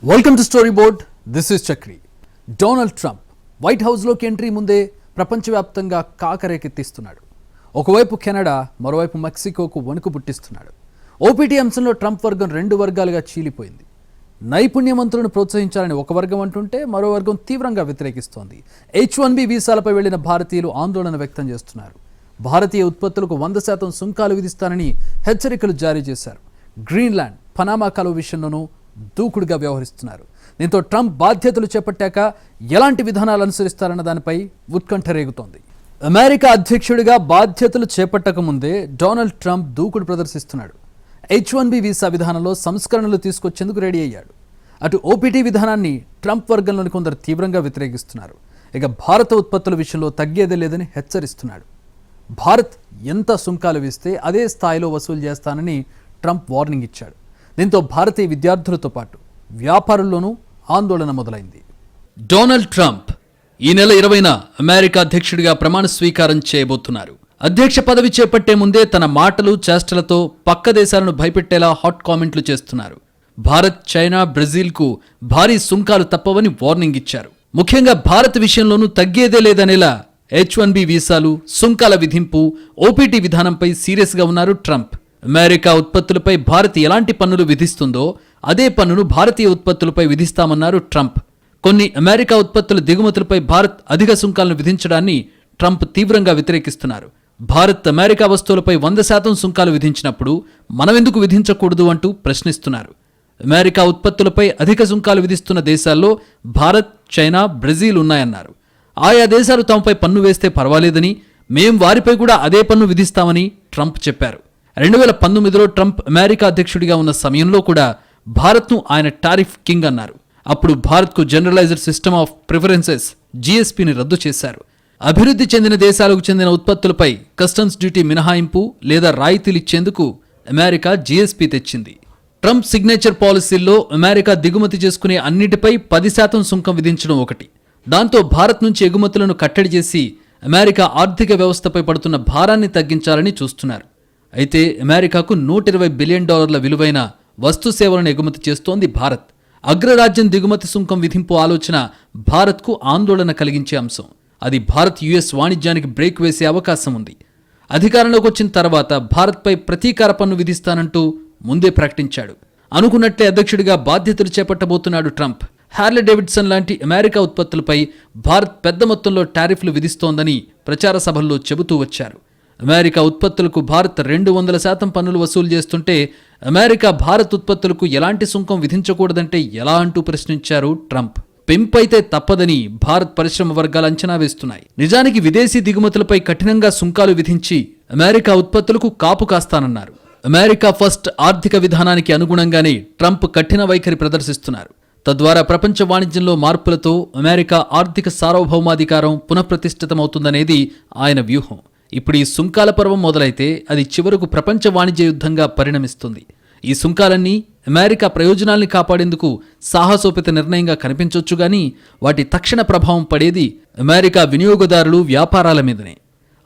Welcome to story board. This is Chakri. Donald Trump white హౌస్లోకి entry ముందే ప్రపంచవ్యాప్తంగా కాకరేకెత్తిస్తున్నాడు. ఒకవైపు కెనడా, మరోవైపు మెక్సికోకు వణుకు పుట్టిస్తున్నాడు. ఓపీటీ అంశంలో ట్రంప్ వర్గం రెండు వర్గాలుగా చీలిపోయింది. నైపుణ్యవంతులను ప్రోత్సహించాలని ఒక వర్గం అంటుంటే మరో వర్గం తీవ్రంగా వ్యతిరేకిస్తోంది. H-1B వీసాలపై వెళ్లిన భారతీయులు ఆందోళన వ్యక్తం చేస్తున్నారు. భారతీయ ఉత్పత్తులకు 100% సుంకాలు విధిస్తానని హెచ్చరికలు జారీ చేశారు. గ్రీన్లాండ్, పనామా కాలువ విషయంలోనూ దూకుడుగా వ్యవహరిస్తున్నారు. దీంతో ట్రంప్ బాధ్యతలు చేపట్టాక ఎలాంటి విధానాలు అనుసరిస్తారన్న దానిపై ఉత్కంఠ రేగుతోంది. అమెరికా అధ్యక్షుడిగా బాధ్యతలు చేపట్టక ముందే డొనాల్డ్ ట్రంప్ దూకుడు ప్రదర్శిస్తున్నాడు. H-1B వీసా విధానంలో సంస్కరణలు తీసుకొచ్చేందుకు రెడీ అయ్యాడు. అటు ఓపీటీ విధానాన్ని ట్రంప్ వర్గంలోని కొందరు తీవ్రంగా వ్యతిరేకిస్తున్నారు. ఇక భారత ఉత్పత్తుల విషయంలో తగ్గేదే లేదని హెచ్చరిస్తున్నాడు. భారత్ ఎంత సుంకాలు వేస్తే అదే స్థాయిలో వసూలు చేస్తానని ట్రంప్ వార్నింగ్ ఇచ్చాడు. దీంతో భారతీయ విద్యార్థులతో పాటు వ్యాపారుల్లోనూ ఆందోళన మొదలైంది. డొనాల్డ్ ట్రంప్ ఈ నెల 20న అమెరికా అధ్యక్షుడిగా ప్రమాణ స్వీకారం చేయబోతున్నారు. అధ్యక్ష పదవి చేపట్టే ముందే తన మాటలు చేష్టలతో పక్క దేశాలను భయపెట్టేలా హాట్ కామెంట్లు చేస్తున్నారు. భారత్, చైనా, బ్రెజిల్కు భారీ సుంకాలు తప్పవని వార్నింగ్ ఇచ్చారు. ముఖ్యంగా భారత్ విషయంలోనూ తగ్గేదే లేదనేలా H-1B వీసాలు, సుంకాల విధింపు, ఓపీటీ విధానంపై సీరియస్గా ఉన్నారు ట్రంప్. అమెరికా ఉత్పత్తులపై భారత్ ఎలాంటి పన్నులు విధిస్తుందో అదే పన్నును భారతీయ ఉత్పత్తులపై విధిస్తామన్నారు ట్రంప్. కొన్ని అమెరికా ఉత్పత్తుల దిగుమతులపై భారత్ అధిక సుంకాలను విధించడాన్ని ట్రంప్ తీవ్రంగా వ్యతిరేకిస్తున్నారు. భారత్ అమెరికా వస్తువులపై 100% సుంకాలు విధించినప్పుడు మనమెందుకు విధించకూడదు అంటూ ప్రశ్నిస్తున్నారు. అమెరికా ఉత్పత్తులపై అధిక సుంకాలు విధిస్తున్న దేశాల్లో భారత్, చైనా, బ్రెజిల్ ఉన్నాయన్నారు. ఆయా దేశాలు తమపై పన్ను వేస్తే పర్వాలేదని, మేం వారిపై కూడా అదే పన్ను విధిస్తామని ట్రంప్ చెప్పారు. 2019లో ట్రంప్ అమెరికా అధ్యక్షుడిగా ఉన్న సమయంలో కూడా భారత్ను ఆయన టారిఫ్ కింగ్ అన్నారు. అప్పుడు భారత్కు జనరలైజ్డ్ సిస్టమ్ ఆఫ్ ప్రిఫరెన్సెస్ GSPని రద్దు చేశారు. అభివృద్ధి చెందిన దేశాలకు చెందిన ఉత్పత్తులపై కస్టమ్స్ డ్యూటీ మినహాయింపు లేదా రాయితీలు ఇచ్చేందుకు అమెరికా GSP తెచ్చింది. ట్రంప్ సిగ్నేచర్ పాలసీల్లో అమెరికా దిగుమతి చేసుకునే అన్నిటిపై 10% సుంకం విధించడం ఒకటి. దాంతో భారత్ నుంచి ఎగుమతులను కట్టడి చేసి అమెరికా ఆర్థిక వ్యవస్థపై పడుతున్న భారాన్ని తగ్గించాలని చూస్తున్నారు. అయితే అమెరికాకు $120 బిలియన్ విలువైన వస్తు సేవలను ఎగుమతి చేస్తోంది భారత్. అగ్రరాజ్యం దిగుమతి సుంకం విధింపు ఆలోచన భారత్కు ఆందోళన కలిగించే అంశం. అది భారత్ US వాణిజ్యానికి బ్రేక్ వేసే అవకాశం ఉంది. అధికారంలోకి వచ్చిన తర్వాత భారత్పై ప్రతీకార పన్ను విధిస్తానంటూ ముందే ప్రకటించాడు. అనుకున్నట్లే అధ్యక్షుడిగా బాధ్యతలు చేపట్టబోతున్నాడు ట్రంప్. హార్లీ డేవిడ్సన్ లాంటి అమెరికా ఉత్పత్తులపై భారత్ పెద్ద మొత్తంలో టారిఫ్లు విధిస్తోందని ప్రచార సభల్లో చెబుతూ వచ్చారు. అమెరికా ఉత్పత్తులకు భారత్ 200% పన్నులు వసూలు చేస్తుంటే అమెరికా భారత్ ఉత్పత్తులకు ఎలాంటి సుంకం విధించకూడదంటే ఎలా అంటూ ప్రశ్నించారు ట్రంప్. పెంపైతే తప్పదని భారత్ పరిశ్రమ వర్గాలు అంచనా వేస్తున్నాయి. నిజానికి విదేశీ దిగుమతులపై కఠినంగా సుంకాలు విధించి అమెరికా ఉత్పత్తులకు కాపు కాస్తానన్నారు. అమెరికా ఫస్ట్ ఆర్థిక విధానానికి అనుగుణంగానే ట్రంప్ కఠిన వైఖరి ప్రదర్శిస్తున్నారు. తద్వారా ప్రపంచ వాణిజ్యంలో మార్పులతో అమెరికా ఆర్థిక సార్వభౌమాధికారం పునఃప్రతిష్ఠితమవుతుందనేది ఆయన వ్యూహం. ఇప్పుడు ఈ సుంకాల పర్వం మొదలైతే అది చివరకు ప్రపంచ వాణిజ్య యుద్ధంగా పరిణమిస్తుంది. ఈ సుంకాలన్నీ అమెరికా ప్రయోజనాల్ని కాపాడేందుకు సాహసోపేత నిర్ణయంగా కనిపించొచ్చు గానీ వాటి తక్షణ ప్రభావం పడేది అమెరికా వినియోగదారులు, వ్యాపారాల మీదనే.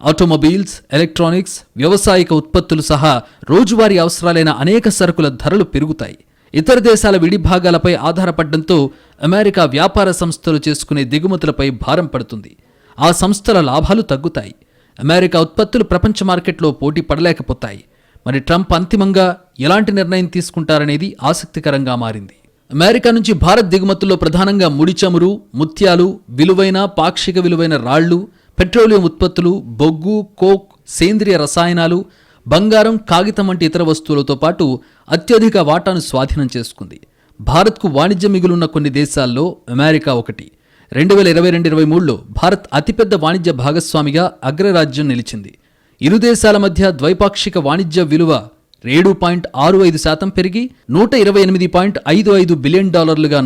ఆటోమొబైల్స్, ఎలక్ట్రానిక్స్, వ్యవసాయక ఉత్పత్తులు సహా రోజువారీ అవసరాలైన అనేక సరుకుల ధరలు పెరుగుతాయి. ఇతర దేశాల విడిభాగాలపై ఆధారపడడంతో అమెరికా వ్యాపార సంస్థలు చేసుకునే దిగుమతులపై భారం పడుతుంది. ఆ సంస్థల లాభాలు తగ్గుతాయి. అమెరికా ఉత్పత్తులు ప్రపంచ మార్కెట్లో పోటీ పడలేకపోతాయి. మరి ట్రంప్ అంతిమంగా ఎలాంటి నిర్ణయం తీసుకుంటారనేది ఆసక్తికరంగా మారింది. అమెరికా నుంచి భారత్ దిగుమతుల్లో ప్రధానంగా ముడి చమురు, ముత్యాలు, విలువైన, పాక్షిక విలువైన రాళ్లు, పెట్రోలియం ఉత్పత్తులు, బొగ్గు, కోక్, సేంద్రియ రసాయనాలు, బంగారం, కాగితం వంటి ఇతర వస్తువులతో పాటు అత్యధిక వాటాను స్వాధీనం చేసుకుంది. భారత్కు వాణిజ్య మిగులున్న కొన్ని దేశాల్లో అమెరికా ఒకటి. 2022-23లో భారత్ అతిపెద్ద వాణిజ్య భాగస్వామిగా అగ్రరాజ్యం నిలిచింది. ఇరు దేశాల మధ్య ద్వైపాక్షిక వాణిజ్య విలువ 7.65% పెరిగి $128.55 బిలియన్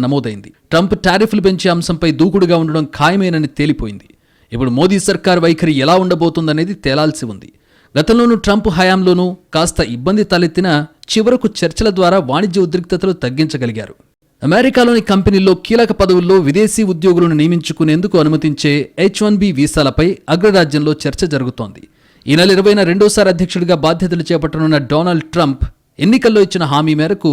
నమోదైంది. ట్రంప్ టారిఫ్లు పెంచే అంశంపై దూకుడుగా ఉండడం ఖాయమేనని తేలిపోయింది. ఇప్పుడు మోదీ సర్కార్ వైఖరి ఎలా ఉండబోతుందనేది తేలాల్సి ఉంది. గతంలోనూ ట్రంప్ హయాంలోనూ కాస్త ఇబ్బంది తలెత్తినా చివరకు చర్చల ద్వారా వాణిజ్య ఉద్రిక్తతలు తగ్గించగలిగారు. అమెరికాలోని కంపెనీల్లో కీలక పదవుల్లో విదేశీ ఉద్యోగులను నియమించుకునేందుకు అనుమతించే H-1B వీసాలపై అగ్రరాజ్యంలో చర్చ జరుగుతోంది. ఈ నెల 20న రెండోసారి అధ్యక్షుడిగా బాధ్యతలు చేపట్టనున్న డొనాల్డ్ ట్రంప్ ఎన్నికల్లో ఇచ్చిన హామీ మేరకు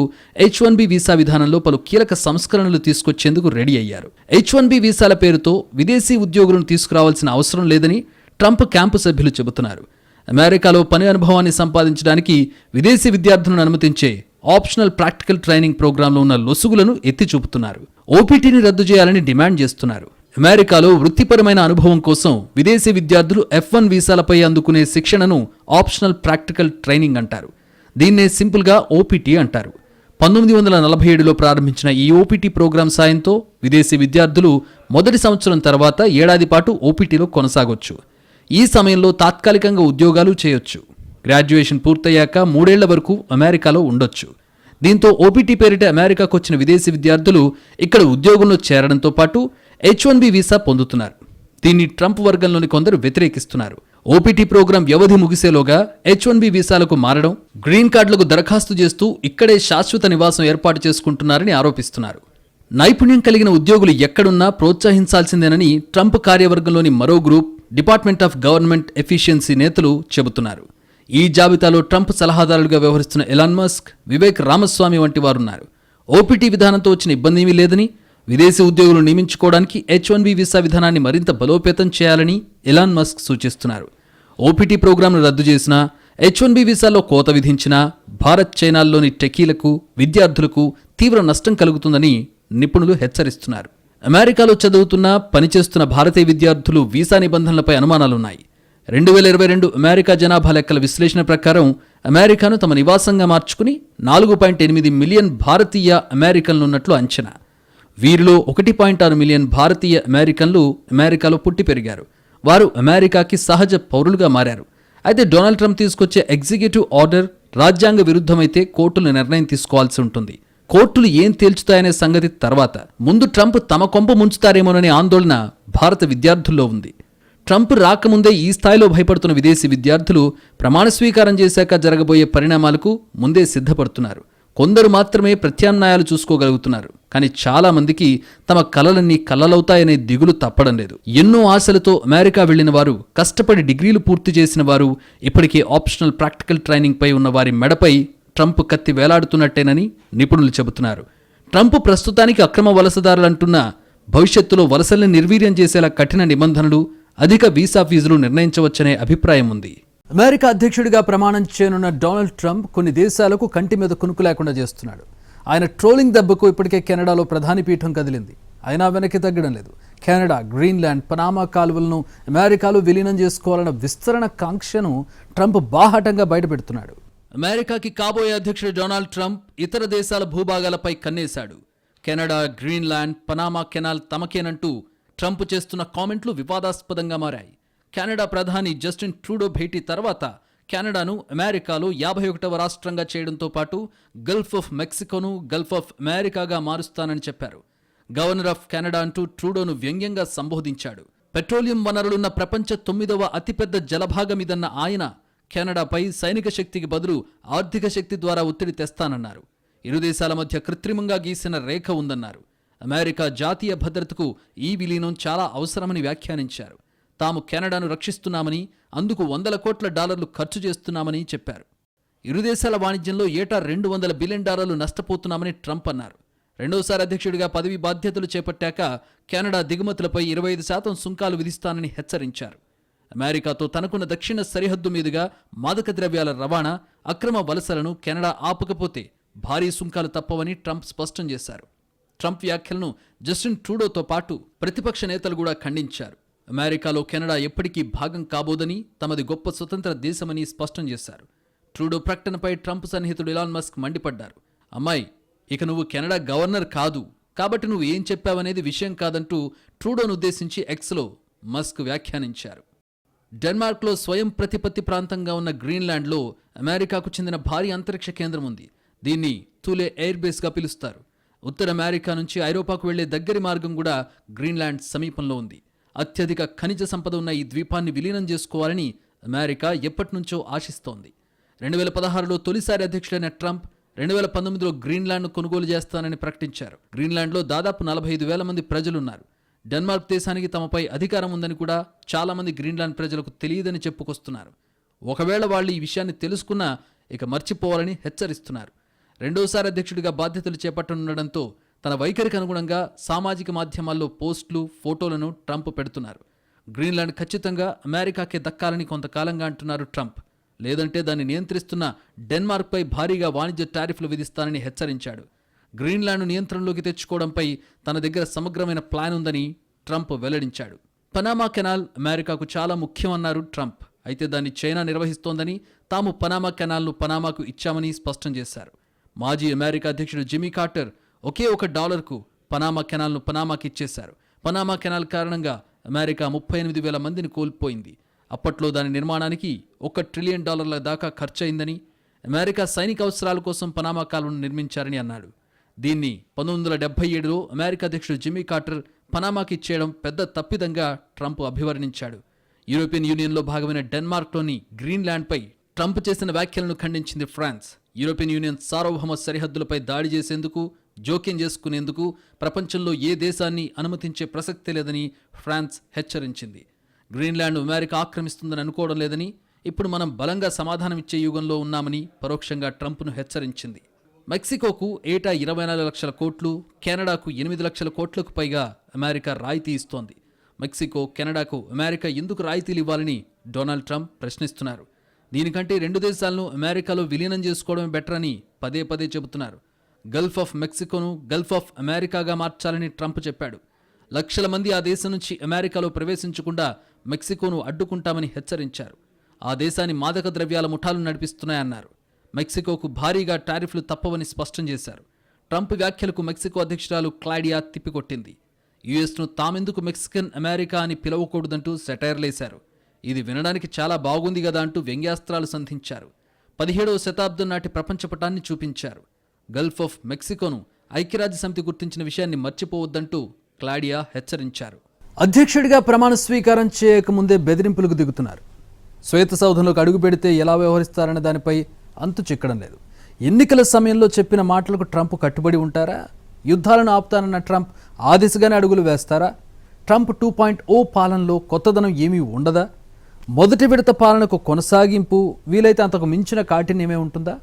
H1B వీసా విధానంలో పలు కీలక సంస్కరణలు తీసుకొచ్చేందుకు రెడీ అయ్యారు. H1B వీసాల పేరుతో విదేశీ ఉద్యోగులను తీసుకురావాల్సిన అవసరం లేదని ట్రంప్ క్యాంపు సభ్యులు చెబుతున్నారు. అమెరికాలో పని అనుభవాన్ని సంపాదించడానికి విదేశీ విద్యార్థులను అనుమతించే ఆప్షనల్ ప్రాక్టికల్ ట్రైనింగ్ ప్రోగ్రాంలో ఉన్న లొసుగులను ఎత్తి చూపుతున్నారు. ఓపీటీని రద్దు చేయాలని డిమాండ్ చేస్తున్నారు. అమెరికాలో వృత్తిపరమైన అనుభవం కోసం విదేశీ విద్యార్థులు F1 వీసాలపై అందుకునే శిక్షణను ఆప్షనల్ ప్రాక్టికల్ ట్రైనింగ్ అంటారు. దీన్నే సింపుల్గా ఓపీటీ అంటారు. 1947లో ప్రారంభించిన ఈ ఓపీటీ ప్రోగ్రాం సాయంతో విదేశీ విద్యార్థులు మొదటి సంవత్సరం తర్వాత ఏడాది పాటు ఓపీటీలో కొనసాగొచ్చు. ఈ సమయంలో తాత్కాలికంగా ఉద్యోగాలు చేయొచ్చు. గ్రాడ్యుయేషన్ పూర్తయ్యాక 3 ఏళ్ల వరకు అమెరికాలో ఉండొచ్చు. దీంతో ఓపీటీ పేరిట అమెరికాకు వచ్చిన విదేశీ విద్యార్థులు ఇక్కడ ఉద్యోగంలో చేరడంతో పాటు H1B వీసా పొందుతున్నారు. దీన్ని ట్రంప్ వర్గంలోని కొందరు వ్యతిరేకిస్తున్నారు. ఓపీటీ ప్రోగ్రాం వ్యవధి ముగిసేలోగా H1B వీసాలకు మారడం, గ్రీన్ కార్డులకు దరఖాస్తు చేస్తూ ఇక్కడే శాశ్వత నివాసం ఏర్పాటు చేసుకుంటున్నారని ఆరోపిస్తున్నారు. నైపుణ్యం కలిగిన ఉద్యోగులు ఎక్కడున్నా ప్రోత్సహించాల్సిందేనని ట్రంప్ కార్యవర్గంలోని మరో group department of government efficiency నేతలు చెబుతున్నారు. ఈ జాబితాలో ట్రంప్ సలహాదారులుగా వ్యవహరిస్తున్న ఎలాన్ మస్క్, వివేక్ రామస్వామి వంటి వారున్నారు. ఓపీటీ విధానంతో వచ్చిన ఇబ్బంది ఏమీ లేదని, విదేశీ ఉద్యోగులు నియమించుకోవడానికి H1B వీసా విధానాన్ని మరింత బలోపేతం చేయాలని ఎలాన్ మస్క్ సూచిస్తున్నారు. ఓపీటీ ప్రోగ్రాంను రద్దు చేసినా, H1B వీసాల్లో కోత విధించినా భారత్, చైనాల్లోని టెకీలకు, విద్యార్థులకు తీవ్ర నష్టం కలుగుతుందని నిపుణులు హెచ్చరిస్తున్నారు. అమెరికాలో చదువుతున్న, పనిచేస్తున్న భారతీయ విద్యార్థులు వీసా నిబంధనలపై అనుమానాలున్నాయి. 2022 అమెరికా జనాభా లెక్కల విశ్లేషణ ప్రకారం అమెరికాను తమ నివాసంగా మార్చుకుని 4.8 మిలియన్ భారతీయ అమెరికన్లున్నట్లు అంచనా. వీరిలో 1.6 మిలియన్ భారతీయ అమెరికన్లు అమెరికాలో పుట్టి పెరిగారు. వారు అమెరికాకి సహజ పౌరులుగా మారారు. అయితే డొనాల్డ్ ట్రంప్ తీసుకొచ్చే ఎగ్జిక్యూటివ్ ఆర్డర్ రాజ్యాంగ విరుద్ధమైతే కోర్టులు నిర్ణయం తీసుకోవాల్సి ఉంటుంది. కోర్టులు ఏం తేల్చుతాయనే సంగతి తర్వాత. ముందు ట్రంప్ తమ కొంప ముంచుతారేమోననే ఆందోళన భారత విద్యార్థుల్లో ఉంది. ట్రంప్ రాకముందే ఈ స్థాయిలో భయపడుతున్న విదేశీ విద్యార్థులు ప్రమాణ స్వీకారం చేశాక జరగబోయే పరిణామాలకు ముందే సిద్ధపడుతున్నారు. కొందరు మాత్రమే ప్రత్యామ్నాయాలు చూసుకోగలుగుతున్నారు. కానీ చాలా మందికి తమ కలలన్నీ కలలవుతాయనే దిగులు తప్పడం లేదు. ఎన్నో ఆశలతో అమెరికా వెళ్లిన వారు, కష్టపడి డిగ్రీలు పూర్తి చేసిన వారు, ఇప్పటికే ఆప్షనల్ ప్రాక్టికల్ ట్రైనింగ్ పై ఉన్న వారి మెడపై ట్రంప్ కత్తి వేలాడుతున్నట్టేనని నిపుణులు చెబుతున్నారు. ట్రంప్ ప్రస్తుతానికి అక్రమ వలసదారులంటున్న భవిష్యత్తులో వలసల్ని నిర్వీర్యం చేసేలా కఠిన నిబంధనలు, అధిక వీసా ఫీజులు నిర్ణయించవచ్చనే అభిప్రాయం ఉంది. అమెరికా అధ్యక్షుడిగా ప్రమాణం చేయనున్న డొనాల్డ్ ట్రంప్ కొన్ని దేశాలకు కంటి మీద కునుకు లేకుండా చేస్తున్నాడు. ఆయన ట్రోలింగ్ దెబ్బకు ఇప్పటికే కెనడాలో ప్రధాని పీఠం కదిలింది. అయినా వెనక్కి తగ్గడం లేదు. కెనడా, గ్రీన్లాండ్, పనామా కాలువలను అమెరికాలో విలీనం చేసుకోవాలన్న విస్తరణ కాంక్షను ట్రంప్ బాహాటంగా బయటపెడుతున్నాడు. అమెరికాకి కాబోయే అధ్యక్షుడు డొనాల్డ్ ట్రంప్ ఇతర దేశాల భూభాగాలపై కన్నేశాడు. కెనడా, గ్రీన్లాండ్, పనామా కెనాల్ తమకేనంటూ ట్రంప్ చేస్తున్న కామెంట్లు వివాదాస్పదంగా మారాయి. కెనడా ప్రధాని జస్టిన్ ట్రూడో భేటీ తర్వాత కెనడాను అమెరికాలో 51వ రాష్ట్రంగా చేయడంతో పాటు గల్ఫ్ ఆఫ్ మెక్సికోను గల్ఫ్ ఆఫ్ అమెరికాగా మారుస్తానని చెప్పారు. గవర్నర్ ఆఫ్ కెనడా అంటూ ట్రూడోను వ్యంగ్యంగా సంబోధించాడు. పెట్రోలియం వనరులున్న ప్రపంచ 9వ అతిపెద్ద జలభాగమిదన్న ఆయన కెనడాపై సైనిక శక్తికి బదులు ఆర్థిక శక్తి ద్వారా ఒత్తిడి తెస్తానన్నారు. ఇరు దేశాల మధ్య కృత్రిమంగా గీసిన రేఖ ఉందన్నారు. అమెరికా జాతీయ భద్రతకు ఈ విలీనం చాలా అవసరమని వ్యాఖ్యానించారు. తాము కెనడాను రక్షిస్తున్నామని, అందుకు $100 కోట్ల ఖర్చు చేస్తున్నామని చెప్పారు. ఇరు దేశాల వాణిజ్యంలో ఏటా $200 బిలియన్ నష్టపోతున్నామని ట్రంప్ అన్నారు. రెండోసారి అధ్యక్షుడిగా పదవి బాధ్యతలు చేపట్టాక కెనడా దిగుమతులపై 25% సుంకాలు విధిస్తానని హెచ్చరించారు. అమెరికాతో తనకున్న దక్షిణ సరిహద్దు మీదుగా మాదక ద్రవ్యాల రవాణా, అక్రమ వలసలను కెనడా ఆపకపోతే భారీ సుంకాలు తప్పవని ట్రంప్ స్పష్టం చేశారు. ట్రంప్ వ్యాఖ్యలను జస్టిన్ ట్రూడోతో పాటు ప్రతిపక్ష నేతలు కూడా ఖండించారు. అమెరికాలో కెనడా ఎప్పటికీ భాగం కాబోదని, తమది గొప్ప స్వతంత్ర దేశమని స్పష్టం చేశారు. ట్రూడో ప్రకటనపై ట్రంప్ సన్నిహితుడు ఎలాన్ మస్క్ మండిపడ్డారు. అమ్మాయి, ఇక నువ్వు కెనడా గవర్నర్ కాదు, కాబట్టి నువ్వు ఏం చెప్పావనేది విషయం కాదంటూ ట్రూడోను ఉద్దేశించి ఎక్స్లో మస్క్ వ్యాఖ్యానించారు. డెన్మార్క్లో స్వయం ప్రతిపత్తి ప్రాంతంగా ఉన్న గ్రీన్లాండ్లో అమెరికాకు చెందిన భారీ అంతరిక్ష కేంద్రం ఉంది. దీన్ని తులే ఎయిర్ బేస్గా పిలుస్తారు. ఉత్తర అమెరికా నుంచి ఐరోపాకు వెళ్లే దగ్గరి మార్గం కూడా గ్రీన్లాండ్ సమీపంలో ఉంది. అత్యధిక ఖనిజ సంపద ఉన్న ఈ ద్వీపాన్ని విలీనం చేసుకోవాలని అమెరికా ఎప్పటినుంచో ఆశిస్తోంది. 2016లో తొలిసారి అధ్యక్షుడైన ట్రంప్ 2019లో గ్రీన్లాండ్ను కొనుగోలు చేస్తానని ప్రకటించారు. గ్రీన్లాండ్లో దాదాపు 45,000 మంది ప్రజలున్నారు. డెన్మార్క్ దేశానికి తమపై అధికారం ఉందని కూడా చాలామంది గ్రీన్లాండ్ ప్రజలకు తెలియదని చెప్పుకొస్తున్నారు. ఒకవేళ వాళ్ళు ఈ విషయాన్ని తెలుసుకున్నా ఇక మర్చిపోవాలని హెచ్చరిస్తున్నారు. రెండోసారి అధ్యక్షుడిగా బాధ్యతలు చేపట్టనుండడంతో తన వైఖరికి అనుగుణంగా సామాజిక మాధ్యమాల్లో పోస్టులు, ఫోటోలను ట్రంప్ పెడుతున్నారు. గ్రీన్లాండ్ ఖచ్చితంగా అమెరికాకే దక్కాలని కొంతకాలంగా అంటున్నారు ట్రంప్. లేదంటే దాన్ని నియంత్రిస్తున్న డెన్మార్క్పై భారీగా వాణిజ్య టారిఫ్లు విధిస్తానని హెచ్చరించాడు. గ్రీన్లాండ్ను నియంత్రణలోకి తెచ్చుకోవడంపై తన దగ్గర సమగ్రమైన ప్లాన్ ఉందని ట్రంప్ వెల్లడించాడు. పనామా కెనాల్ అమెరికాకు చాలా ముఖ్యమన్నారు ట్రంప్. అయితే దాన్ని చైనా నిర్వహిస్తోందని, తాము పనామా కెనాల్ను పనామాకు ఇచ్చామని స్పష్టం చేశారు. మాజీ అమెరికా అధ్యక్షుడు జిమ్మీ కార్టర్ ఒకే $1కు పనామా కెనాల్ను పనామాకి ఇచ్చేశారు. పనామా కెనాల్ కారణంగా అమెరికా 38,000 మందిని కోల్పోయింది. అప్పట్లో దాని నిర్మాణానికి $1 ట్రిలియన్ దాకా ఖర్చయిందని, అమెరికా సైనిక అవసరాల కోసం పనామా కాలువను నిర్మించారని అన్నాడు. దీన్ని 1977లో అమెరికా అధ్యక్షుడు జిమ్మీ కార్టర్ పనామాకి ఇచ్చేయడం పెద్ద తప్పిదంగా ట్రంప్ అభివర్ణించాడు. యూరోపియన్ యూనియన్లో భాగమైన డెన్మార్క్లోని గ్రీన్లాండ్పై ట్రంప్ చేసిన వ్యాఖ్యలను ఖండించింది ఫ్రాన్స్. యూరోపియన్ యూనియన్ సార్వభౌమ సరిహద్దులపై దాడి చేసేందుకు, జోక్యం చేసుకునేందుకు ప్రపంచంలో ఏ దేశాన్ని అనుమతించే ప్రసక్తే లేదని ఫ్రాన్స్ హెచ్చరించింది. గ్రీన్లాండ్ అమెరికా ఆక్రమిస్తుందని అనుకోవడం లేదని, ఇప్పుడు మనం బలంగా సమాధానమిచ్చే యుగంలో ఉన్నామని పరోక్షంగా ట్రంప్ను హెచ్చరించింది. మెక్సికోకు ఏటా 24 లక్షల కోట్లు, కెనడాకు 8 లక్షల కోట్లకు పైగా అమెరికా రాయితీ ఇస్తోంది. మెక్సికో, కెనడాకు అమెరికా ఎందుకు రాయితీలు ఇవ్వాలని డొనాల్డ్ ట్రంప్ ప్రశ్నిస్తున్నారు. దీనికంటే రెండు దేశాలను అమెరికాలో విలీనం చేసుకోవడమే బెటర్ అని పదే పదే చెబుతున్నారు. గల్ఫ్ ఆఫ్ మెక్సికోను గల్ఫ్ ఆఫ్ అమెరికాగా మార్చాలని ట్రంప్ చెప్పాడు. లక్షల మంది ఆ దేశం నుంచి అమెరికాలో ప్రవేశించకుండా మెక్సికోను అడ్డుకుంటామని హెచ్చరించారు. ఆ దేశాన్ని మాదక ద్రవ్యాల ముఠాలు నడిపిస్తున్నాయన్నారు. మెక్సికోకు భారీగా టారిఫ్లు తప్పవని స్పష్టం చేశారు. ట్రంప్ వ్యాఖ్యలకు మెక్సికో అధ్యక్షురాలు క్లాడియా తిప్పికొట్టింది. యుఎస్ను తామెందుకు మెక్సికన్ అమెరికా అని పిలవకూడదంటూ సెటైర్లేశారు. ఇది వినడానికి చాలా బాగుంది కదా అంటూ వ్యంగ్యాస్త్రాలు సంధించారు. 17వ శతాబ్దం నాటి ప్రపంచపటాన్ని చూపించారు. గల్ఫ్ ఆఫ్ మెక్సికోను ఐక్యరాజ్య సమితి గుర్తించిన విషయాన్ని మర్చిపోవద్దంటూ క్లాడియా హెచ్చరించారు. అధ్యక్షుడిగా ప్రమాణ స్వీకారం చేయకముందే బెదిరింపులకు దిగుతున్నారు. శ్వేత సౌధంలోకి అడుగు పెడితే ఎలా వ్యవహరిస్తారనే దానిపై అంతు చిక్కడం లేదు. ఎన్నికల సమయంలో చెప్పిన మాటలకు ట్రంప్ కట్టుబడి ఉంటారా? యుద్ధాలను ఆపుతానన్న ట్రంప్ ఆ దిశగానే అడుగులు వేస్తారా? ట్రంప్ 2.0 పాలనలో కొత్తదనం ఏమీ ఉండదా? మొదటి విడత పాలనకు కొనసాగింపు, వీలైతే అంతకు మించిన కాఠిన్యమే ఉంటుందా?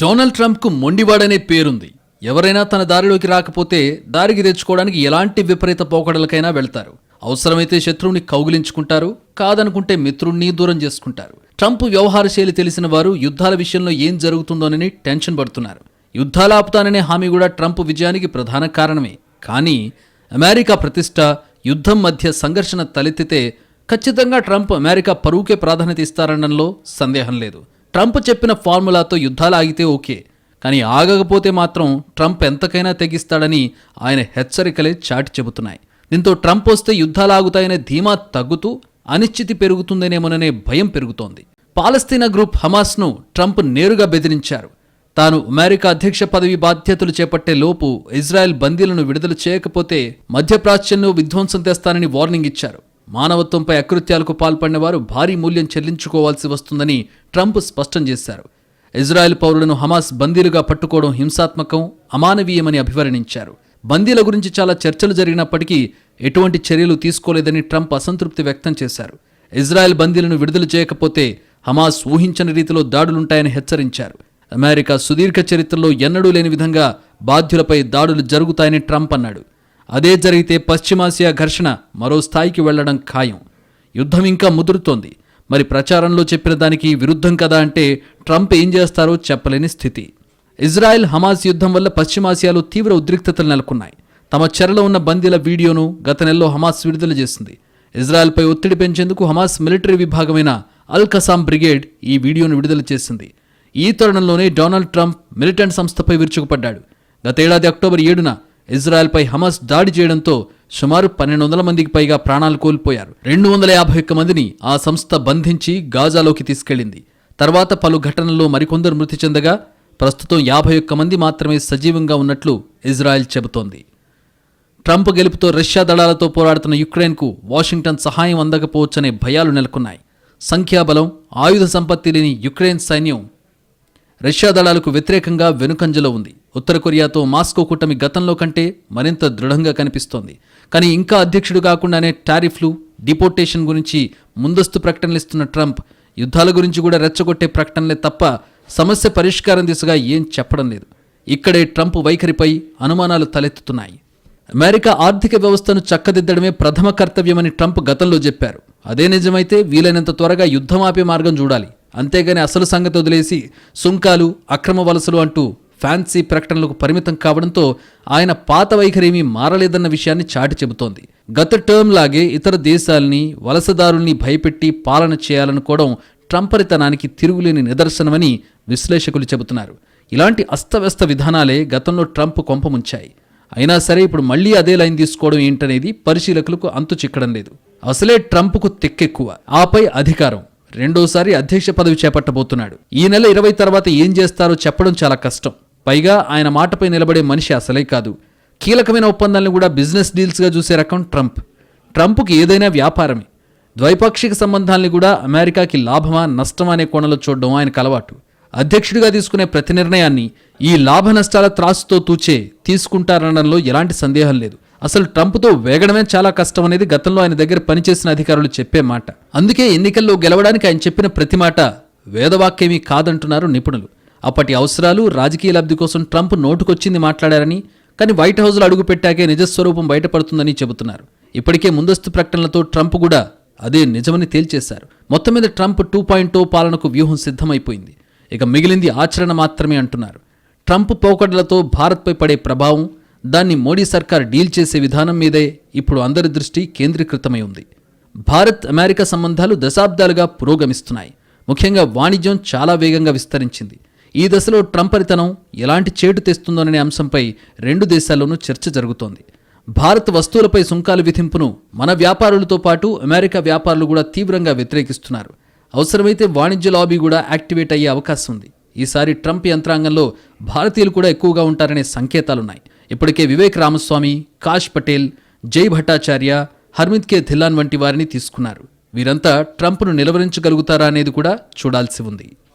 డొనాల్డ్ ట్రంప్కు మొండివాడనే పేరుంది. ఎవరైనా తన దారిలోకి రాకపోతే దారికి తెచ్చుకోవడానికి ఎలాంటి విపరీత పోకడలకైనా వెళ్తారు. అవసరమైతే శత్రువుని కౌగిలించుకుంటారు, కాదనుకుంటే మిత్రుణ్ణి దూరం చేసుకుంటారు. ట్రంప్ వ్యవహార శైలి తెలిసిన వారు యుద్ధాల విషయంలో ఏం జరుగుతుందోనని టెన్షన్ పడుతున్నారు. యుద్ధాలు ఆపుతాననే హామీ కూడా ట్రంప్ విజయానికి ప్రధాన కారణమే. కానీ అమెరికా ప్రతిష్ట, యుద్ధం మధ్య సంఘర్షణ తలెత్తితే ఖచ్చితంగా ట్రంప్ అమెరికా పరువుకే ప్రాధాన్యత ఇస్తారనడంలో సందేహం లేదు. ట్రంప్ చెప్పిన ఫార్ములాతో యుద్ధాలు ఆగితే ఓకే, కానీ ఆగకపోతే మాత్రం ట్రంప్ ఎంతకైనా తెగిస్తాడని ఆయన హెచ్చరికలే చాటి చెబుతున్నాయి. దీంతో ట్రంప్ వస్తే యుద్ధాలు ఆగుతాయనే ధీమా తగ్గుతూ అనిశ్చితి పెరుగుతుందనేమోననే భయం పెరుగుతోంది. పాలస్తీనా గ్రూప్ హమాస్ను ట్రంప్ నేరుగా బెదిరించారు. తాను అమెరికా అధ్యక్ష పదవి బాధ్యతలు చేపట్టే లోపు ఇజ్రాయెల్ బందీలను విడుదల చేయకపోతే మధ్యప్రాచ్యంలో విధ్వంసం తెస్తానని వార్నింగ్ ఇచ్చారు. మానవత్వంపై అకృత్యాలకు పాల్పడిన వారు భారీ మూల్యం చెల్లించుకోవాల్సి వస్తుందని ట్రంప్ స్పష్టం చేశారు. ఇజ్రాయెల్ పౌరులను హమాస్ బందీలుగా పట్టుకోవడం హింసాత్మకం, అమానవీయమని అభివర్ణించారు. బందీల గురించి చాలా చర్చలు జరిగినప్పటికీ ఎటువంటి చర్యలు తీసుకోలేదని ట్రంప్ అసంతృప్తి వ్యక్తం చేశారు. ఇజ్రాయెల్ బందీలను విడుదల చేయకపోతే హమాస్ ఊహించని రీతిలో దాడులుంటాయని హెచ్చరించారు. అమెరికా సుదీర్ఘ చరిత్రలో ఎన్నడూ లేని విధంగా బాధ్యులపై దాడులు జరుగుతాయని ట్రంప్ అన్నాడు. అదే జరిగితే పశ్చిమాసియా ఘర్షణ మరో స్థాయికి వెళ్లడం ఖాయం. యుద్ధం ఇంకా ముదురుతోంది. మరి ప్రచారంలో చెప్పిన దానికి విరుద్ధం కదా అంటే ట్రంప్ ఏం చేస్తారో చెప్పలేని స్థితి. ఇజ్రాయెల్ హమాస్ యుద్ధం వల్ల పశ్చిమాసియాలో తీవ్ర ఉద్రిక్తతలు నెలకొన్నాయి. తమ చెరలో ఉన్న బందీల వీడియోను గత నెలలో హమాస్ విడుదల చేసింది. ఇజ్రాయెల్పై ఒత్తిడి పెంచేందుకు హమాస్ మిలిటరీ విభాగమైన అల్ కసాం బ్రిగేడ్ ఈ వీడియోను విడుదల చేసింది. ఈ తరుణంలోనే డొనాల్డ్ ట్రంప్ మిలిటెంట్ సంస్థపై విరుచుకుపడ్డాడు. గతేడాది అక్టోబర్ 7న ఇజ్రాయెల్పై హమాస్ దాడి చేయడంతో సుమారు 1,200 మందికి పైగా ప్రాణాలు కోల్పోయారు. 251 మందిని ఆ సంస్థ బంధించి గాజాలోకి తీసుకెళ్లింది. తర్వాత పలు ఘటనల్లో మరికొందరు మృతి చెందగా ప్రస్తుతం 51 మంది మాత్రమే సజీవంగా ఉన్నట్లు ఇజ్రాయెల్ చెబుతోంది. ట్రంప్ గెలుపుతో రష్యా దళాలతో పోరాడుతున్న యుక్రెయిన్కు వాషింగ్టన్ సహాయం అందకపోవచ్చనే భయాలు నెలకొన్నాయి. సంఖ్యాబలం, ఆయుధ సంపత్తి లేని యుక్రెయిన్ సైన్యం రష్యా దళాలకు వ్యతిరేకంగా వెనుకంజలో ఉంది. ఉత్తర కొరియాతో మాస్కో కూటమి గతంలో కంటే మరింత దృఢంగా కనిపిస్తోంది. కానీ ఇంకా అధ్యక్షుడు కాకుండానే టారిఫ్లు, డిపోర్టేషన్ గురించి ముందస్తు ప్రకటనలిస్తున్న ట్రంప్ యుద్ధాల గురించి కూడా రెచ్చగొట్టే ప్రకటనలే తప్ప సమస్య పరిష్కారం దిశగా ఏం చెప్పడం లేదు. ఇక్కడే ట్రంప్ వైఖరిపై అనుమానాలు తలెత్తుతున్నాయి. అమెరికా ఆర్థిక వ్యవస్థను చక్కదిద్దడమే ప్రథమ కర్తవ్యమని ట్రంప్ గతంలో చెప్పారు. అదే నిజమైతే వీలైనంత త్వరగా యుద్ధం ఆపే మార్గం చూడాలి. అంతేగాని అసలు సంగతి వదిలేసి సుంకాలు, అక్రమ వలసలు అంటూ ఫ్యాన్సీ ప్రకటనలకు పరిమితం కావడంతో ఆయన పాత వైఖరేమీ మారలేదన్న విషయాన్ని చాటి చెబుతోంది. గత టర్మ్ లాగే ఇతర దేశాల్ని, వలసదారుల్ని భయపెట్టి పాలన చేయాలనుకోవడం ట్రంపరితనానికి తిరుగులేని నిదర్శనమని విశ్లేషకులు చెబుతున్నారు. ఇలాంటి అస్తవ్యస్త విధానాలే గతంలో ట్రంప్ కొంపముంచాయి. అయినా సరే ఇప్పుడు మళ్లీ అదే లైన్ తీసుకోవడం ఏంటనేది పరిశీలకులకు అంతు చిక్కడం లేదు. అసలే ట్రంప్కు తెక్కెక్కువ, ఆపై అధికారం. రెండోసారి అధ్యక్ష పదవి చేపట్టబోతున్నాడు. ఈ నెల 20 తర్వాత ఏం చేస్తారో చెప్పడం చాలా కష్టం. పైగా ఆయన మాటపై నిలబడే మనిషి అసలే కాదు. కీలకమైన ఒప్పందాలను కూడా బిజినెస్ డీల్స్గా చూసే రకం ట్రంప్. ట్రంప్కి ఏదైనా వ్యాపారమే. ద్వైపాక్షిక సంబంధాల్ని కూడా అమెరికాకి లాభమా నష్టమా అనే కోణంలో చూడడం ఆయనకు అలవాటు. అధ్యక్షుడిగా తీసుకునే ప్రతి నిర్ణయాన్ని ఈ లాభ నష్టాల త్రాసుతో తూచే తీసుకుంటారనడంలో ఎలాంటి సందేహం లేదు. అసలు ట్రంప్తో వేగడమే చాలా కష్టం అనేది గతంలో ఆయన దగ్గర పనిచేసిన అధికారులు చెప్పే మాట. అందుకే ఎన్నికల్లో గెలవడానికి ఆయన చెప్పిన ప్రతి మాట వేదవాక్యమీ కాదంటున్నారు నిపుణులు. అప్పటి అవసరాలు, రాజకీయ లబ్ధి కోసం ట్రంప్ నోటుకొచ్చింది మాట్లాడారని, కానీ వైట్ హౌస్లో అడుగుపెట్టాకే నిజస్వరూపం బయటపడుతుందని చెబుతున్నారు. ఇప్పటికే ముందస్తు ప్రకటనలతో ట్రంప్ కూడా అదే నిజమని తేల్చేశారు. మొత్తం మీద ట్రంప్ 2.0 పాలనకు వ్యూహం సిద్ధమైపోయింది. ఇక మిగిలింది ఆచరణ మాత్రమే అంటున్నారు. ట్రంప్ పోకడలతో భారత్పై పడే ప్రభావం, దాన్ని మోడీ సర్కార్ డీల్ చేసే విధానం మీదే ఇప్పుడు అందరి దృష్టి కేంద్రీకృతమై ఉంది. భారత్ అమెరికా సంబంధాలు దశాబ్దాలుగా పురోగమిస్తున్నాయి. ముఖ్యంగా వాణిజ్యం చాలా వేగంగా విస్తరించింది. ఈ దశలో ట్రంపరితనం ఎలాంటి చేటు తెస్తుందోననే అంశంపై రెండు దేశాల్లోనూ చర్చ జరుగుతోంది. భారత్ వస్తువులపై సుంకాలు విధింపును మన వ్యాపారులతో పాటు అమెరికా వ్యాపారులు కూడా తీవ్రంగా వ్యతిరేకిస్తున్నారు. అవసరమైతే వాణిజ్య లాబీ కూడా యాక్టివేట్ అయ్యే అవకాశం ఉంది. ఈసారి ట్రంప్ యంత్రాంగంలో భారతీయులు కూడా ఎక్కువగా ఉంటారనే సంకేతాలున్నాయి. ఇప్పటికే వివేక్ రామస్వామి, కాష్ పటేల్, జై భట్టాచార్య, హర్మిత్ కే ధిల్లాన్ వంటి వారిని తీసుకున్నారు. వీరంతా ట్రంప్ను నిలవరించగలుగుతారా అనేది కూడా చూడాల్సి ఉంది.